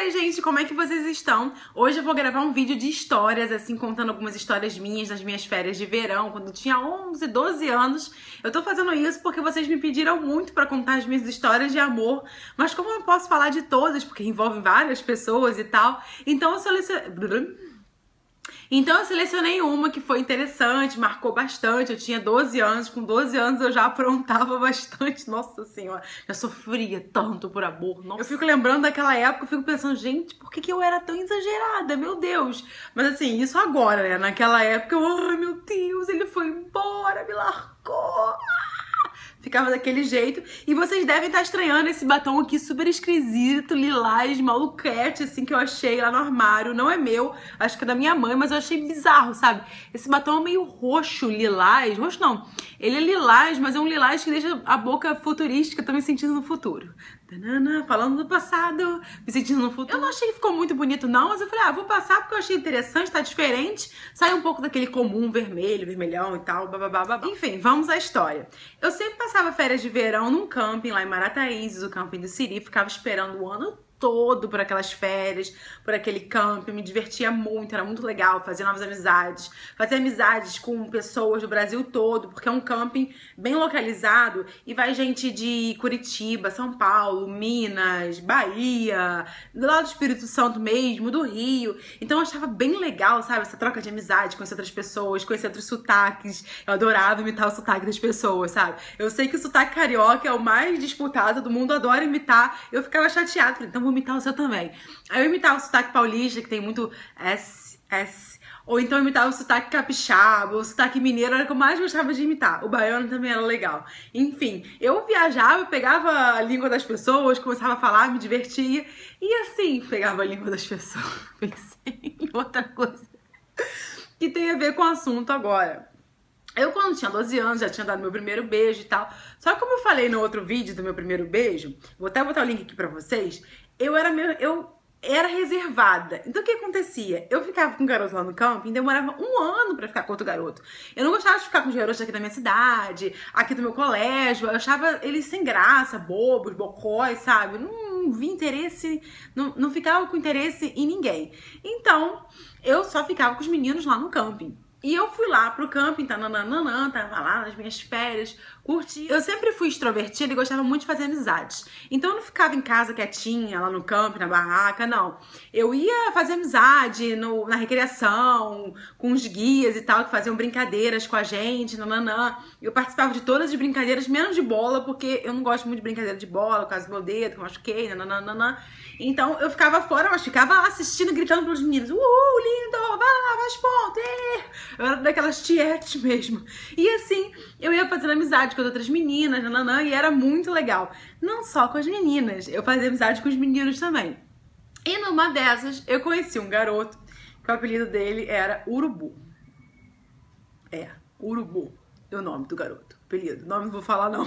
Oi, gente, como é que vocês estão? Hoje eu vou gravar um vídeo de histórias, assim, contando algumas histórias minhas das minhas férias de verão, quando eu tinha 11, 12 anos. Eu tô fazendo isso porque vocês me pediram muito pra contar as minhas histórias de amor, mas como eu não posso falar de todas, porque envolvem várias pessoas e tal, então eu selecionei uma que foi interessante, marcou bastante. Eu tinha 12 anos, com 12 anos eu já aprontava bastante. Nossa senhora, já sofria tanto por amor. Nossa. Eu fico lembrando daquela época, eu fico pensando, gente, por que eu era tão exagerada? Meu Deus. Mas assim, isso agora, né? Naquela época eu, ai meu Deus, ele foi embora, me largou. Ficava daquele jeito. E vocês devem estar estranhando esse batom aqui super esquisito, lilás, maluquete, assim, que eu achei lá no armário. Não é meu, acho que é da minha mãe, mas eu achei bizarro, sabe? Esse batom é meio roxo, lilás. Roxo não. Ele é lilás, mas é um lilás que deixa a boca futurística, tô me sentindo no futuro. Falando do passado, me sentindo no futuro. Eu não achei que ficou muito bonito não, mas eu falei, vou passar porque eu achei interessante, tá diferente. Sai um pouco daquele comum vermelho, vermelhão e tal, bababá. Enfim, vamos à história. Eu sempre passava férias de verão num camping lá em Marataízes, o camping do Siri, ficava esperando o ano todo por aquelas férias, por aquele camping, me divertia muito, era muito legal, fazer novas amizades, fazer amizades com pessoas do Brasil todo, porque é um camping bem localizado e vai gente de Curitiba, São Paulo, Minas, Bahia, do lado do Espírito Santo mesmo, do Rio, então eu achava bem legal, sabe, essa troca de amizade, conhecer outras pessoas, conhecer outros sotaques, eu adorava imitar o sotaque das pessoas, sabe, eu sei que o sotaque carioca é o mais disputado do mundo, adora imitar, eu ficava chateada, falei, então vou imitar o seu também. Aí eu imitava o sotaque paulista, que tem muito S, ou então eu imitava o sotaque capixaba, o sotaque mineiro, era o que eu mais gostava de imitar. O baiano também era legal. Enfim, eu viajava, pegava a língua das pessoas, começava a falar, me divertia, e assim, pegava a língua das pessoas. Pensei em outra coisa que tem a ver com o assunto agora. Eu, quando tinha 12 anos, já tinha dado meu primeiro beijo e tal. Só que como eu falei no outro vídeo do meu primeiro beijo, vou até botar o link aqui pra vocês, eu era reservada. Então o que acontecia? Eu ficava com um garoto lá no camping, demorava um ano pra ficar com outro garoto. Eu não gostava de ficar com os garotos aqui da minha cidade, aqui do meu colégio. Eu achava eles sem graça, bobos, bocóis, sabe? Não vi interesse, não ficava com interesse em ninguém. Então, eu só ficava com os meninos lá no camping. E eu fui lá pro camping, tava lá nas minhas férias, curti. Eu sempre fui extrovertida e gostava muito de fazer amizades. Então eu não ficava em casa quietinha, lá no camping, na barraca, não. Eu ia fazer amizade na recreação, com os guias e tal, que faziam brincadeiras com a gente, Eu participava de todas as brincadeiras, menos de bola, porque eu não gosto muito de brincadeira de bola, por causa do meu dedo, que eu machuquei, Então eu ficava fora, mas ficava lá assistindo, gritando pros meninos, lindo, vai lá, faz ponto, Eu era daquelas tietes mesmo. E assim, eu ia fazendo amizade com as outras meninas, e era muito legal. Não só com as meninas, eu fazia amizade com os meninos também. E numa dessas, eu conheci um garoto, que o apelido dele era Urubu. Urubu, é o nome do garoto. Apelido, nome não vou falar não.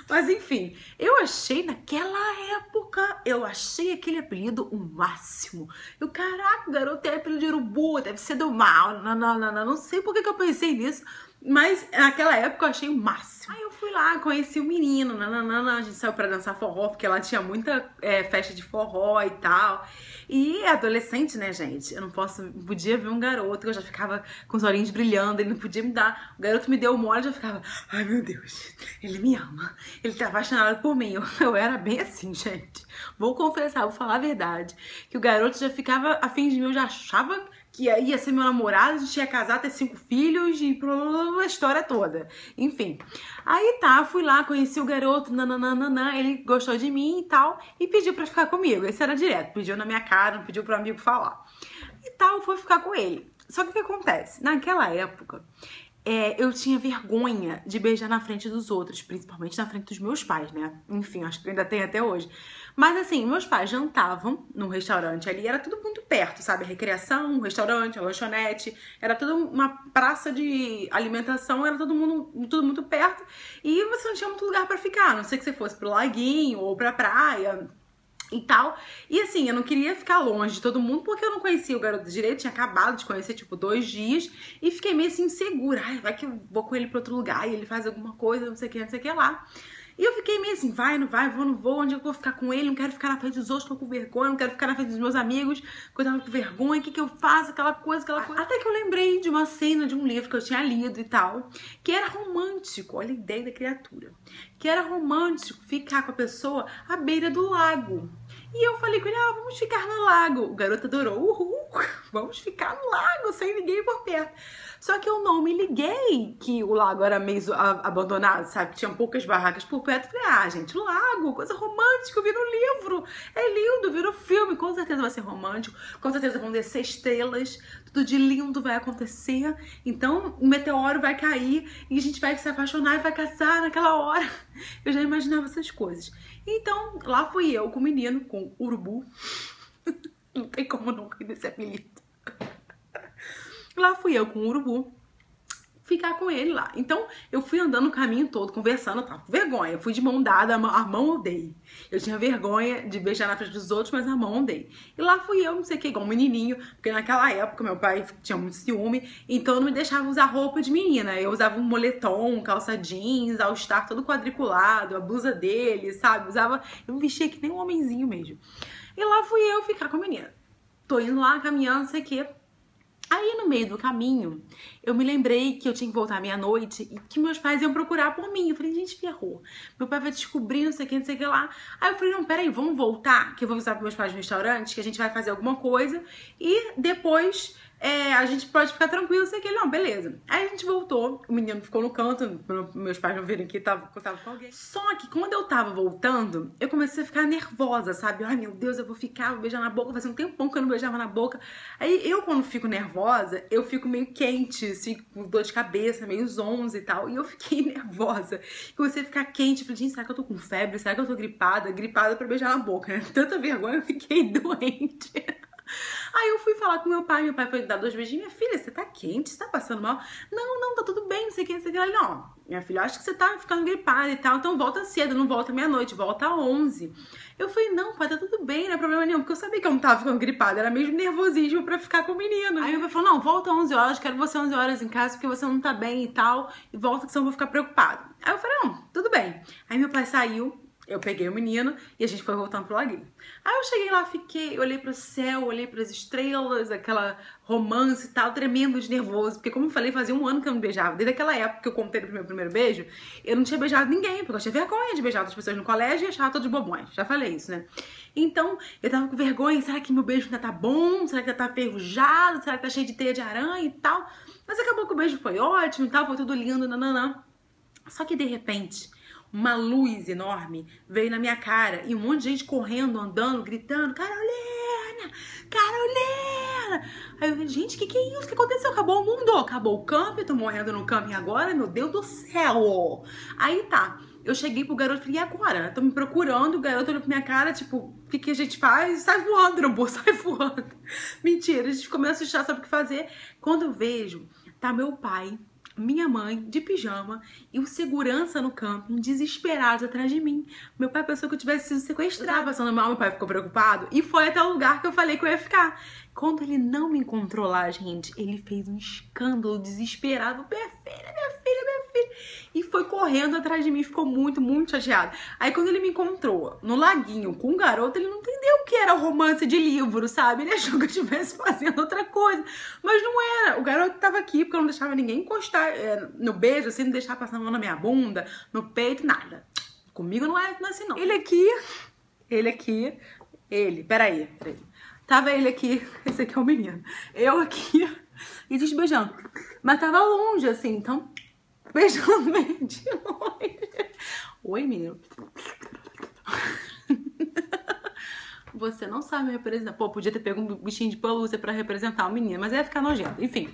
Mas enfim, eu achei naquela época, eu achei aquele apelido o máximo. Caraca, o garoto tem apelido de urubu, deve ser do mal. Não sei por que eu pensei nisso, mas naquela época eu achei o máximo. Aí eu fui lá, conheci o menino, a gente saiu pra dançar forró, porque lá tinha muita festa de forró e tal. E adolescente, né, gente? Eu não podia ver um garoto, eu já ficava com os olhinhos brilhando, ele não podia me dar. O garoto me deu o mole, eu já ficava, ai meu Deus, ele me ama, ele tá apaixonado por mim. Eu era bem assim, gente. Vou confessar, vou falar a verdade, que o garoto já ficava afim de mim, eu já achava que ia ser meu namorado, a gente ia casar, ter 5 filhos e a história toda. Enfim. Aí tá, fui lá, conheci o garoto, ele gostou de mim e tal, e pediu pra ficar comigo. Esse era direto, pediu na minha cara, não pediu pro amigo falar. E tal, foi ficar com ele. Só que o que acontece? Naquela época, eu tinha vergonha de beijar na frente dos outros, principalmente na frente dos meus pais, né? Enfim, acho que ainda tem até hoje. Mas assim, meus pais jantavam num restaurante ali, era tudo muito perto, sabe? A recreação, o restaurante, a lanchonete, era tudo uma praça de alimentação, era tudo muito perto. E você não tinha muito lugar pra ficar, a não ser que você fosse pro laguinho ou pra praia e tal. E assim, eu não queria ficar longe de todo mundo porque eu não conhecia o garoto direito, tinha acabado de conhecer, tipo, 2 dias, e fiquei meio assim insegura. Ai, vai que eu vou com ele pra outro lugar e ele faz alguma coisa, não sei o que lá. E eu fiquei meio assim, vai, não vai, vou, não vou, onde eu vou ficar com ele? Não quero ficar na frente dos outros, tô com vergonha, não quero ficar na frente dos meus amigos, porque eu tava com vergonha, o que que eu faço? Aquela coisa. Até que eu lembrei de uma cena de um livro que eu tinha lido e tal, que era romântico, olha a ideia da criatura, que era romântico ficar com a pessoa à beira do lago. E eu falei com ele, vamos ficar no lago. O garoto adorou, vamos ficar no lago, sem ninguém por perto. Só que eu não me liguei que o lago era meio abandonado, sabe? Que tinha poucas barracas por perto. Eu falei, gente, lago, coisa romântica, eu vi no livro. É lindo, vi no filme, com certeza vai ser romântico. Com certeza vão descer estrelas, tudo de lindo vai acontecer. Então, o meteoro vai cair e a gente vai se apaixonar e vai casar naquela hora. Eu já imaginava essas coisas. Então, lá fui eu com o menino, com o urubu. Não tem como não rir desse apelido. Lá fui eu com o urubu ficar com ele lá. Então, eu fui andando o caminho todo, conversando, eu tava com vergonha. Eu fui de mão dada, a mão eu dei. Eu tinha vergonha de beijar na frente dos outros, mas a mão eu dei. E lá fui eu, não sei o que, igual um menininho, porque naquela época meu pai tinha muito ciúme, então não me deixava usar roupa de menina. Eu usava um moletom, calça jeans, all-star todo quadriculado, a blusa dele, sabe? Eu me vestia que nem um homenzinho mesmo. E lá fui eu ficar com a menina. Tô indo lá, caminhando, não sei o que. Aí, no meio do caminho, eu me lembrei que eu tinha que voltar meia-noite e que meus pais iam procurar por mim. Eu falei, gente, ferrou. Meu pai vai descobrir, não sei o que lá. Aí eu falei, não, peraí, vamos voltar, que eu vou avisar pros meus pais no restaurante, que a gente vai fazer alguma coisa e depois a gente pode ficar tranquilo, sei que. Não, beleza. Aí a gente voltou, o menino ficou no canto, meus pais não viram que eu tava com alguém. Só que quando eu tava voltando, eu comecei a ficar nervosa, sabe? Ai, meu Deus, eu vou beijar na boca, fazia um tempão que eu não beijava na boca. Aí eu, quando fico nervosa, eu fico meio quente, assim, com dor de cabeça, meio zonza e tal. E eu fiquei nervosa. Comecei a ficar quente, falei, gente, será que eu tô com febre? Será que eu tô gripada? Gripada pra beijar na boca, né? Tanta vergonha, eu fiquei doente. Aí eu fui falar com meu pai foi dar 2 beijinhos. Minha filha, você tá quente? Você tá passando mal? Não, tá tudo bem, não sei o que, não sei o que. Ele, não, minha filha, eu acho que você tá ficando gripada e tal, então volta cedo, não volta meia-noite, volta às 11. Eu falei, não, pai, tá tudo bem, não é problema nenhum, porque eu sabia que eu não tava ficando gripada, era mesmo nervosismo pra ficar com o menino. Aí meu pai falou, não, volta às 11 horas, quero você 11 horas em casa, porque você não tá bem e tal, e volta que senão eu vou ficar preocupado. Aí eu falei, não, tudo bem. Aí meu pai saiu, eu peguei o menino e a gente foi voltando pro laguinho. Aí eu cheguei lá, olhei pro céu, olhei pras estrelas, aquela romance e tal, tremendo de nervoso. Porque como eu falei, fazia 1 ano que eu não beijava. Desde aquela época que eu contei do meu primeiro beijo, eu não tinha beijado ninguém, porque eu tinha vergonha de beijar outras pessoas no colégio e achava todos bobões. Já falei isso, né? Então, eu tava com vergonha, será que meu beijo ainda tá bom? Será que ainda tá ferrujado? Será que tá cheio de teia de aranha e tal? Mas acabou que o beijo foi ótimo e tal, foi tudo lindo, nananã. Só que de repente, uma luz enorme veio na minha cara e um monte de gente correndo, andando, gritando, Carolina! Carolina! Aí eu falei, gente, que é isso? O que aconteceu? Acabou o mundo? Acabou o camping? Tô morrendo no camping agora? Meu Deus do céu! Aí tá, eu cheguei pro garoto e falei, e agora? Tô me procurando, o garoto olhou pra minha cara, tipo, o que a gente faz? Sai voando, urubu, sai voando. Mentira, a gente ficou meio assustado, sabe o que fazer? Quando eu vejo, tá meu pai, minha mãe de pijama e o segurança no camping, desesperado atrás de mim. Meu pai pensou que eu tivesse sido sequestrada. Eu tava passando mal, meu pai ficou preocupado e foi até o lugar que eu falei que eu ia ficar. Quando ele não me encontrou lá, gente, ele fez um escândalo desesperado. Minha filha, minha filha, minha filha. E foi correndo atrás de mim, ficou muito, muito chateado. Aí quando ele me encontrou no laguinho com um garoto, ele não entendeu o que era romance de livro, sabe? Ele achou que eu estivesse fazendo outra coisa. Mas não era. O garoto tava aqui porque eu não deixava ninguém encostar no beijo, assim, não deixava passar a mão na minha bunda, no peito, nada. Comigo não é assim, não. Ele aqui, peraí. Tava ele aqui, esse aqui é o menino. Eu aqui e desbeijando. Mas tava longe, assim, então, beijando meio de longe. Oi, menino. Você não sabe me representar. Pô, podia ter pego um bichinho de pelúcia pra representar o menino, mas ia ficar nojento. Enfim.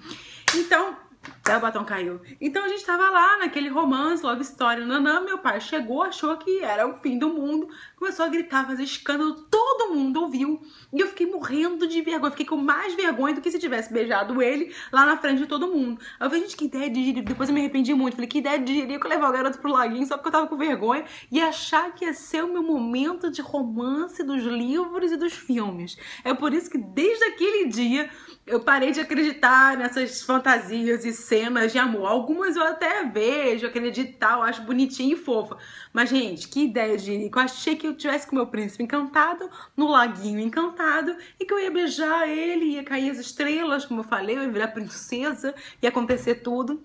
Então, até o batom caiu. Então a gente tava lá naquele romance, love story, nanã. Meu pai chegou, achou que era o fim do mundo, começou a gritar, fazer escândalo, todo mundo ouviu. E eu fiquei morrendo morrendo de vergonha. Fiquei com mais vergonha do que se tivesse beijado ele lá na frente de todo mundo. Aí eu falei, gente, que ideia de jirico. Depois eu me arrependi muito. Falei, que ideia de jirico levar o garoto pro laguinho só porque eu tava com vergonha e achar que ia ser o meu momento de romance dos livros e dos filmes. É por isso que desde aquele dia eu parei de acreditar nessas fantasias e cenas de amor. Algumas eu até vejo, acredito e tal, acho bonitinha e fofa. Mas, gente, que ideia de jirico. Eu achei que eu tivesse com o meu príncipe encantado, no laguinho encantado, e que eu ia beijar ele, ia cair as estrelas, como eu falei, eu ia virar princesa, ia acontecer tudo.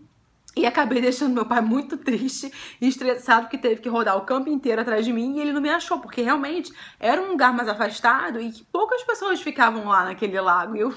E acabei deixando meu pai muito triste e estressado, porque teve que rodar o campo inteiro atrás de mim e ele não me achou, porque realmente era um lugar mais afastado e que poucas pessoas ficavam lá naquele lago. E eu,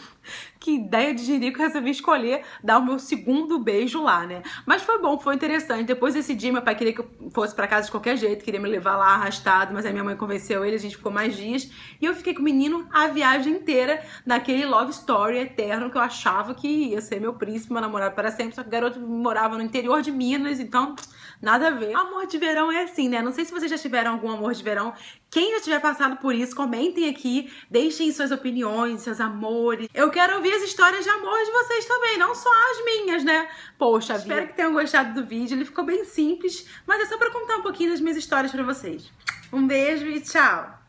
que ideia de jirico, resolvi escolher dar o meu segundo beijo lá, né? Mas foi bom, foi interessante. Depois desse dia, meu pai queria que eu fosse pra casa de qualquer jeito, queria me levar lá arrastado, mas aí minha mãe convenceu ele, a gente ficou mais dias. E eu fiquei com o menino a viagem inteira naquele love story eterno que eu achava que ia ser meu príncipe, meu namorado para sempre, só que o garoto morava no interior de Minas, então nada a ver. Amor de verão é assim, né? Não sei se vocês já tiveram algum amor de verão. Quem já tiver passado por isso, comentem aqui, deixem suas opiniões, seus amores. Eu quero ouvir as histórias de amor de vocês também, não só as minhas, né? Poxa, espero que tenham gostado do vídeo. Ele ficou bem simples, mas é só pra contar um pouquinho das minhas histórias pra vocês. Um beijo e tchau!